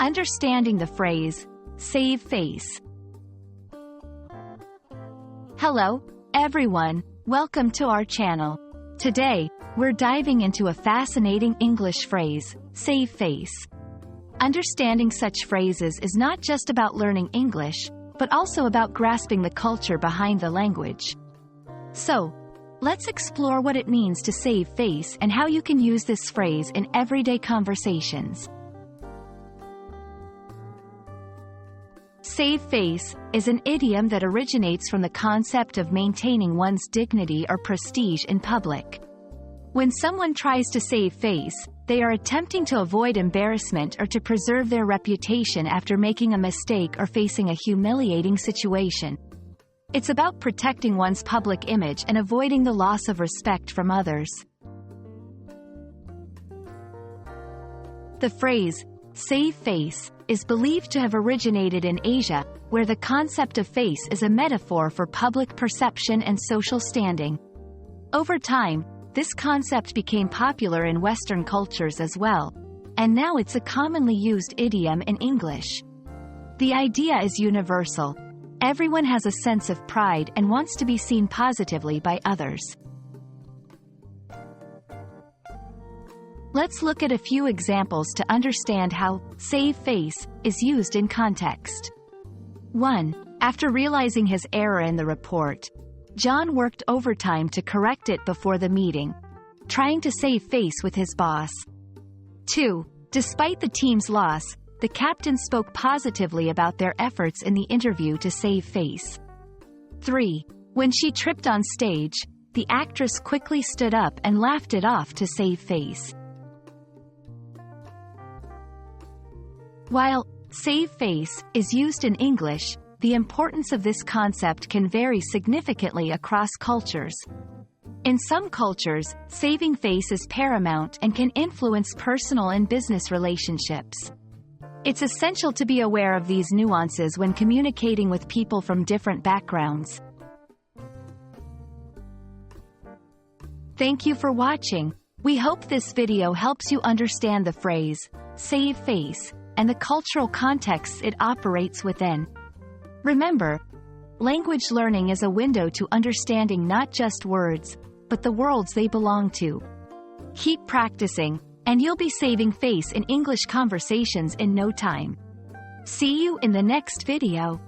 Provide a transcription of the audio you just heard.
Understanding the phrase, save face. Hello, everyone, welcome to our channel. Today, we're diving into a fascinating English phrase, save face. Understanding such phrases is not just about learning English, but also about grasping the culture behind the language. So, let's explore what it means to save face and how you can use this phrase in everyday conversations. Save face is an idiom that originates from the concept of maintaining one's dignity or prestige in public. When someone tries to save face, they are attempting to avoid embarrassment or to preserve their reputation after making a mistake or facing a humiliating situation. It's about protecting one's public image and avoiding the loss of respect from others. The phrase, save face, is believed to have originated in Asia, where the concept of face is a metaphor for public perception and social standing. Over time, this concept became popular in Western cultures as well, and now it's a commonly used idiom in English. The idea is universal. Everyone has a sense of pride and wants to be seen positively by others. Let's look at a few examples to understand how save face is used in context. 1. After realizing his error in the report, John worked overtime to correct it before the meeting, trying to save face with his boss. 2. Despite the team's loss, the captain spoke positively about their efforts in the interview to save face. 3. When she tripped on stage, the actress quickly stood up and laughed it off to save face. While save face is used in English, the importance of this concept can vary significantly across cultures. In some cultures, saving face is paramount and can influence personal and business relationships. It's essential to be aware of these nuances when communicating with people from different backgrounds. Thank you for watching. We hope this video helps you understand the phrase, save face, and the cultural contexts it operates within. Remember, language learning is a window to understanding not just words, but the worlds they belong to. Keep practicing, and you'll be saving face in English conversations in no time. See you in the next video.